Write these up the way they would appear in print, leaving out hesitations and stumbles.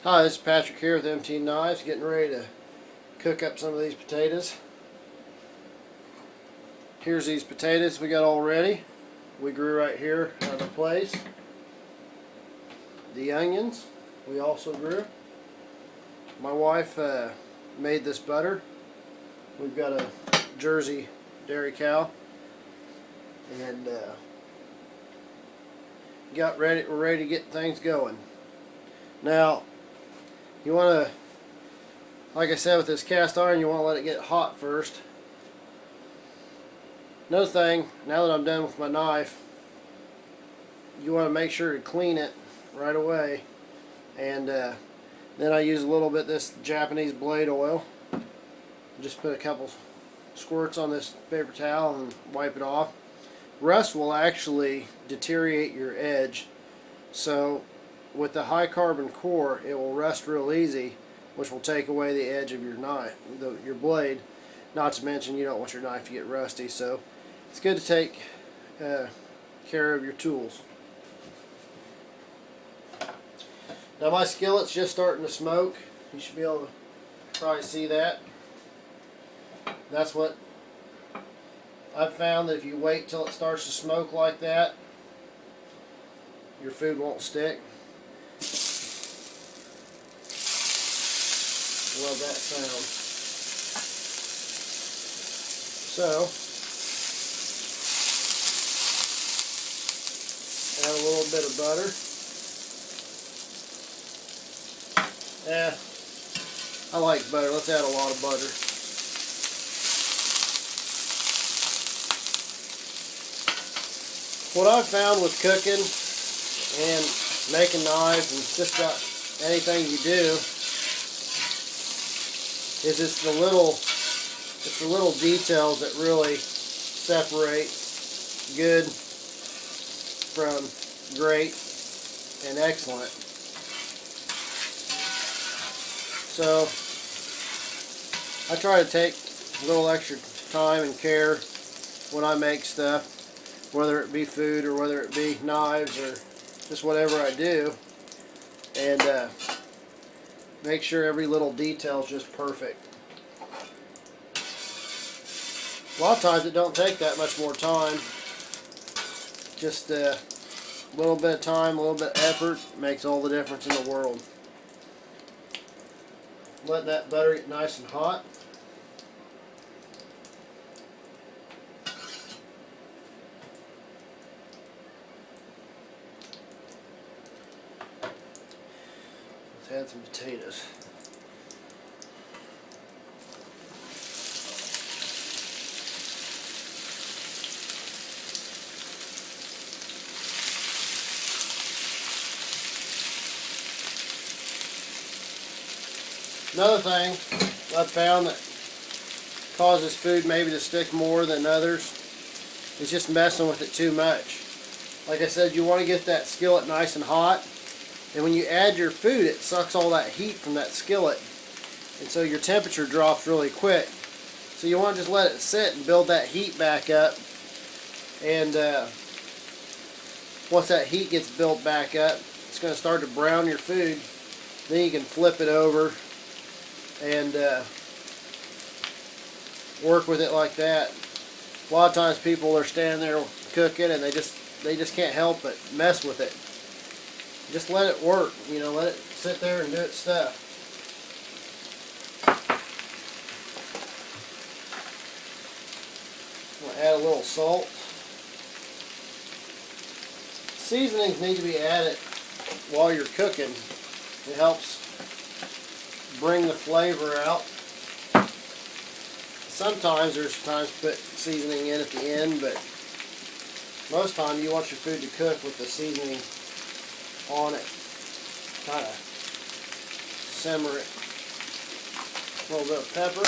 Hi, this is Patrick here with MT Knives, getting ready to cook up some of these potatoes. Here's these potatoes we got all ready. We grew right here out of the place. The onions we also grew. My wife made this butter. We've got a Jersey dairy cow, and we're ready to get things going. Now, you want to, like I said, with this cast iron, you want to let it get hot first. Another thing, now that I'm done with my knife, you want to make sure to clean it right away. And then I use a little bit of this Japanese blade oil. Just put a couple squirts on this paper towel and wipe it off. Rust will actually deteriorate your edge, so with the high carbon core it will rust real easy, which will take away the edge of your knife, your blade. Not to mention, you don't want your knife to get rusty, so it's good to take care of your tools. Now my skillet's just starting to smoke. You should be able to probably see that. That's what I've found, that if you wait till it starts to smoke like that, your food won't stick. Love that sound. So, add a little bit of butter. I like butter. Let's add a lot of butter. What I've found with cooking and making knives and just about anything you do is it's the little details that really separate good from great and excellent. So I try to take a little extra time and care when I make stuff, whether it be food or whether it be knives or just whatever I do, and make sure every little detail is just perfect. A lot of times it don't take that much more time. Just a little bit of time, a little bit of effort makes all the difference in the world. Let that butter get nice and hot. Let's add some potatoes. Another thing I've found that causes food maybe to stick more than others is just messing with it too much. Like I said, you want to get that skillet nice and hot, and when you add your food, it sucks all that heat from that skillet, and so your temperature drops really quick. So you want to just let it sit and build that heat back up, and once that heat gets built back up, it's going to start to brown your food. Then you can flip it over and work with it like that. A lot of times people are standing there cooking and they just can't help but mess with it. Just let it work, you know, let it sit there and do its stuff. I'm going to add a little salt. Seasonings need to be added while you're cooking. It helps bring the flavor out. Sometimes there's times to put seasoning in at the end, but most time you want your food to cook with the seasoning on it. Kind of simmer it. A little bit of pepper.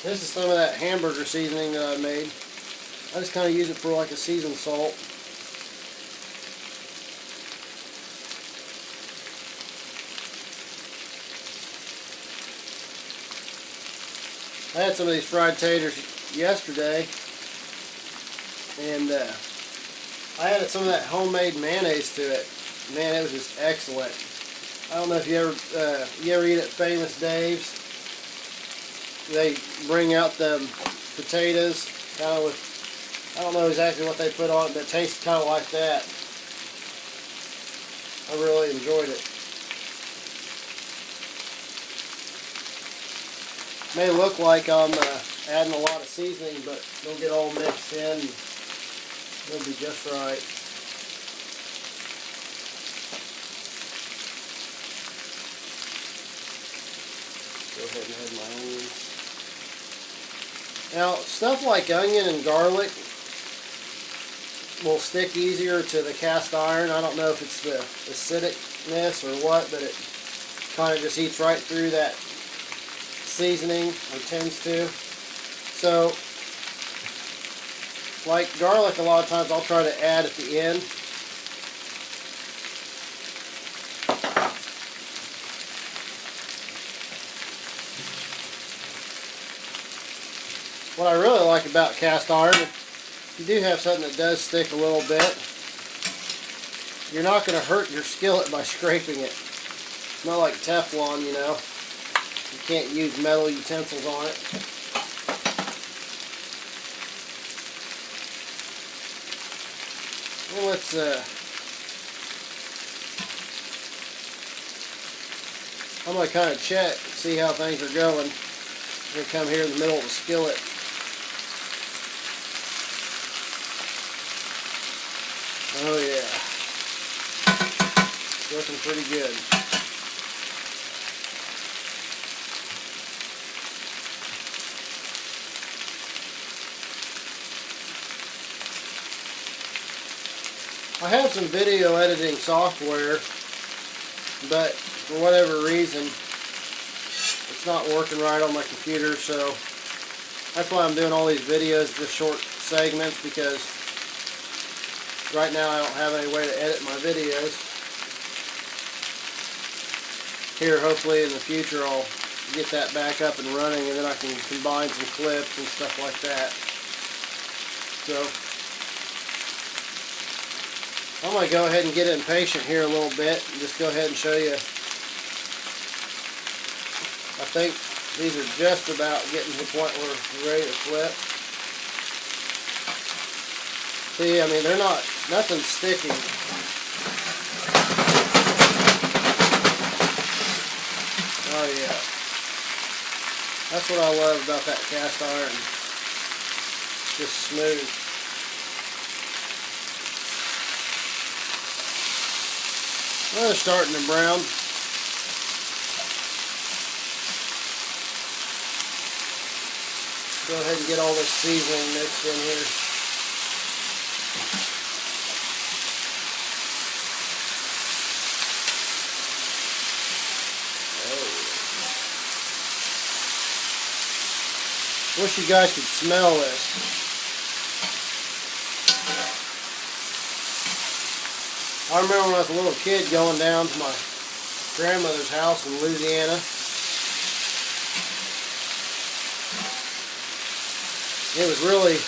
This is some of that hamburger seasoning that I made. I just kind of use it for like a seasoned salt. I had some of these fried taters yesterday, and I added some of that homemade mayonnaise to it. man, it was just excellent. I don't know if you ever eat at Famous Dave's. They bring out the potatoes kind of with, I don't know exactly what they put on it, but it tastes kind of like that. I really enjoyed it. May look like I'm adding a lot of seasoning, but it'll get all mixed in. It'll be just right. Go ahead and add my onions. Now, stuff like onion and garlic will stick easier to the cast iron. I don't know if it's the acidicness or what, but it kind of just eats right through that seasoning, or tends to. So, like garlic, a lot of times I'll try to add at the end. What I really like about cast iron, if you do have something that does stick a little bit, you're not going to hurt your skillet by scraping it. It's not like Teflon, you know. You can't use metal utensils on it. Well, let's I'm going to kind of check, see how things are going. I'm going to come here in the middle of the skillet. Oh yeah, looking pretty good. I have some video editing software, but for whatever reason it's not working right on my computer, so that's why I'm doing all these videos, just short segments, because right now I don't have any way to edit my videos. Here, hopefully in the future I'll get that back up and running, and then I can combine some clips and stuff like that. So I'm going to go ahead and get impatient here a little bit and just go ahead and show you. I think these are just about getting to the point where we're ready to flip. See, I mean, they're not, nothing's sticking. Oh yeah. That's what I love about that cast iron. Just smooth. Well, they're starting to brown. Go ahead and get all this seasoning mixed in here. Wish you guys could smell this. I remember when I was a little kid going down to my grandmother's house in Louisiana. It was really,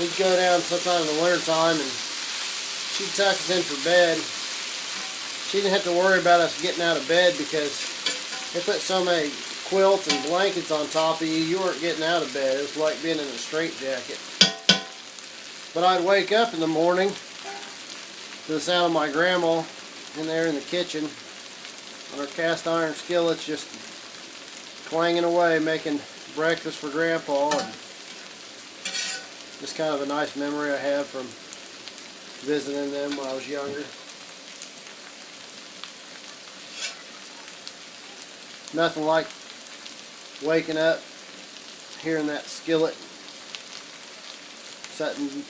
we'd go down sometime in the winter time and she'd tuck us in for bed. She didn't have to worry about us getting out of bed because they put so many quilts and blankets on top of you, you weren't getting out of bed. It was like being in a straitjacket. But I'd wake up in the morning to the sound of my grandma in there in the kitchen on her cast iron skillets just clanging away, making breakfast for Grandpa. And just kind of a nice memory I have from visiting them when I was younger. Nothing like waking up, hearing that skillet, setting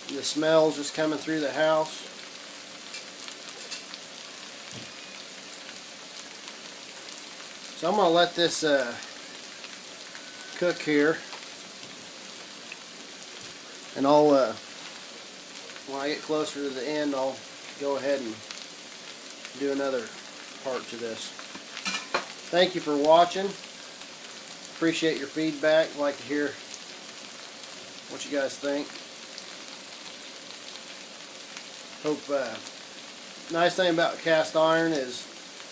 the smells just coming through the house. So I'm going to let this cook here, and I'll when I get closer to the end, I'll go ahead and do another part to this. Thank you for watching. Appreciate your feedback. I'd like to hear what you guys think. Hope. Nice thing about cast iron is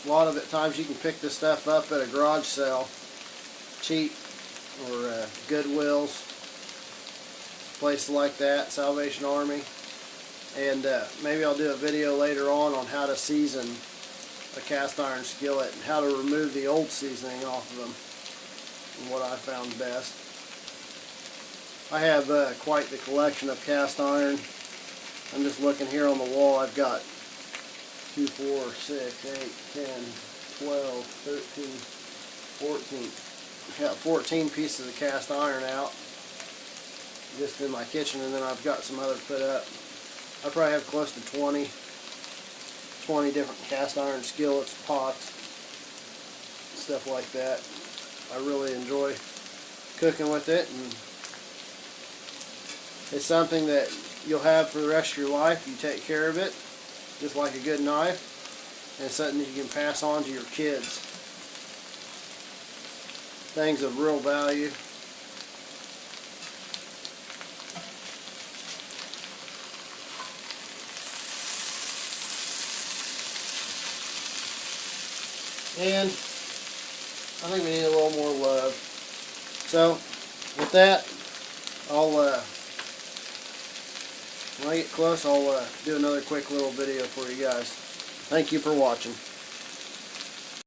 a lot of times you can pick this stuff up at a garage sale cheap, or Goodwills, places like that, Salvation Army. And maybe I'll do a video later on how to season a cast iron skillet and how to remove the old seasoning off of them, and what I found best. I have quite the collection of cast iron. I'm just looking here on the wall. I've got 2, 4, 6, 8, 10, 12, 13, 14. I've got 14 pieces of cast iron out just in my kitchen, and then I've got some other put up. I probably have close to 20 different cast iron skillets, pots, stuff like that. I really enjoy cooking with it, and it's something that you'll have for the rest of your life. You take care of it just like a good knife, and it's something that you can pass on to your kids. Things of real value. And I think we need a little more love. So with that, when I get close, I'll do another quick little video for you guys. Thank you for watching.